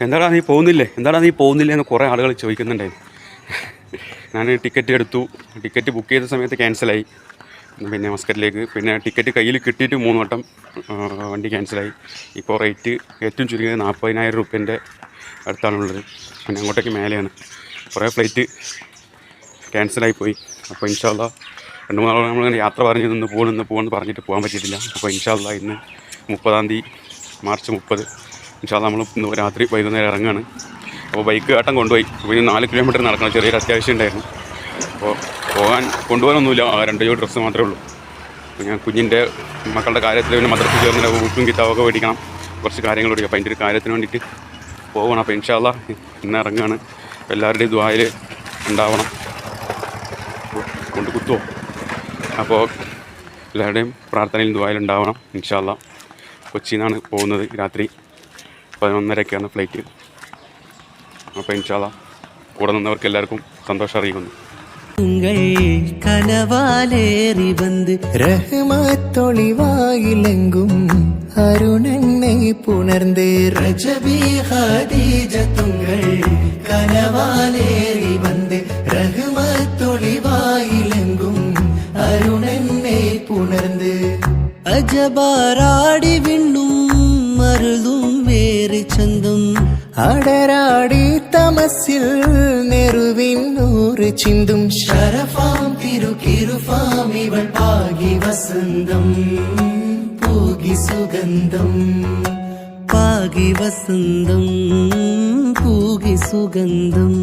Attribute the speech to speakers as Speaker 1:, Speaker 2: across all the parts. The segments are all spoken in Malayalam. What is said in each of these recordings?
Speaker 1: എന്താടാ നീ പോകുന്നില്ലേ എന്ന് കുറേ ആളുകൾ ചോദിക്കുന്നുണ്ടായിരുന്നു. ഞാൻ ടിക്കറ്റ് എടുത്തു. ടിക്കറ്റ് ബുക്ക് ചെയ്ത സമയത്ത് ക്യാൻസലായി. പിന്നെ മസ്കറ്റിലേക്ക് പിന്നെ ടിക്കറ്റ് കയ്യിൽ കിട്ടിയിട്ട് 3 വട്ടം വണ്ടി ക്യാൻസലായി. ഇപ്പോൾ റേറ്റ് ഏറ്റവും ചുരുങ്ങിയത് 40,000 രൂപേൻ്റെ അടുത്താണുള്ളത്. പിന്നെ അങ്ങോട്ടേക്ക് മേലെയാണ്. കുറേ ഫ്ലൈറ്റ് ക്യാൻസലായിപ്പോയി. അപ്പോൾ ഇൻഷാ അല്ലാഹ് 2-3 നാളോളം നമ്മളിങ്ങനെ യാത്ര പറഞ്ഞ് നിന്ന് പോകണമെന്ന് പറഞ്ഞിട്ട് പോകാൻ പറ്റിയിട്ടില്ല. അപ്പോൾ ഇൻഷാ അല്ലാഹ് ഇന്ന് 30-ാം തീയതി മാർച്ച് 30 ഇൻഷാ അല്ലാഹ് നമ്മൾ രാത്രി വൈകുന്നേരം ഇറങ്ങുകയാണ്. അപ്പോൾ ബൈക്ക് ആട്ടം കൊണ്ടുപോയി. അപ്പോൾ ഇനി 4 കിലോമീറ്റർ നടക്കണം. ചെറിയൊരു അത്യാവശ്യം ഉണ്ടായിരുന്നു. അപ്പോൾ കൊണ്ടുപോകാനൊന്നുമില്ല. 2 ജോഡി ഡ്രസ്സ് മാത്രമേ ഉള്ളൂ. അപ്പോൾ ഞാൻ കുഞ്ഞിൻ്റെ മക്കളുടെ കാര്യത്തിൽ പിന്നെ മദ്രസയിൽ ചേർന്ന ബുക്കും കിതാബൊക്കെ മേടിക്കണം. കുറച്ച് കാര്യങ്ങൾ മേടിക്കും. അപ്പോൾ അതിൻ്റെ ഒരു കാര്യത്തിന് വേണ്ടിയിട്ട് പോകണം. അപ്പോൾ ഇൻഷാ അല്ലാഹ് ഇന്ന് ഇറങ്ങുകയാണ്. എല്ലാവരുടെയും ദുആയിൽ ഉണ്ടാവണം. കൊണ്ട് കുത്തുമോ? അപ്പോൾ എല്ലാവരുടെയും പ്രാർത്ഥനയിൽ ദുആയിൽ ഉണ്ടാവണം ഇൻഷാ അല്ലാഹ്. കൊച്ചിയിൽ നിന്നാണ് പോകുന്നത്. രാത്രി 11:30-ക്കാണ് ഫ്ലൈറ്റ്. അപ്പോൾ ഇൻഷാ അല്ലാഹ് കൂടെ നിന്നവർക്ക് എല്ലാവർക്കും സന്തോഷം അറിയിക്കുന്നു.
Speaker 2: കനവാലേറി വന്ന് റഹ്മത്തൊളിവായിലെങ്കും അരുണനെ പുണർന്ന് റജബി ഖദീജത്തുങ്ങൾ കനവാലേറി വന്ന് റഹ്മത്തൊളിവായിലെങ്കും അരുണനെ പുണർന്ന് അജബാറാടി വിണ്ണും മരുളും വേറെ ചന്തം അടരാടി തമസിൽ നെറുവിന്നൂറ് ചിന്തും ശരഫാം തിരുകിരുഫാം ഇവൾ പാകി വസന്തം പൂകി സുഗന്ധം പാകി വസന്തം പൂകി സുഗന്ധം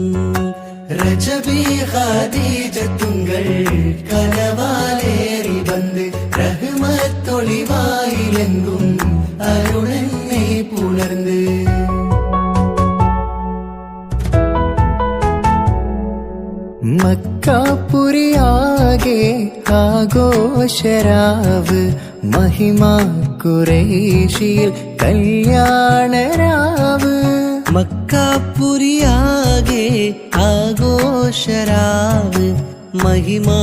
Speaker 2: രജബി ഖദീജത്തുങ്ങൾ കനവാലേറി വന്ന് റഹ്മത്തൊളിവായിലെങ്കും അരുണനെ പുണർന്ന് മക്കാപുരിയാകെ ആഘോഷരാവ് മഹിമാ ഖുറൈശിയിൽ കല്യാണരാവ് മക്കാപുരിയാകെ ആഘോഷരാവ് മഹിമാ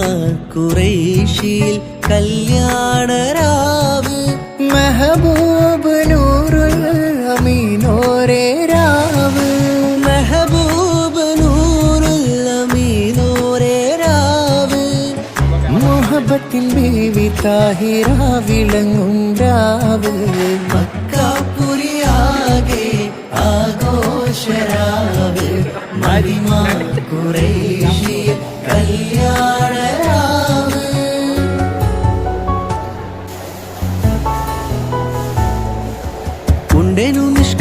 Speaker 2: ഖുറൈശിയിൽ കല്യാണരാവ് മെഹബൂബ് നൂറുൽ അമീനോരേ രാവ് മെഹബൂബ് നൂറുൽ അമീനോരേ രാവ് മുഹബത്തിൻ ബീവി താഹിറ വിളങ്ങും രാവ് മക്കാപുരിയാകെ ആഘോഷരാവ് മഹിമാ ഖുറൈശിയിൽ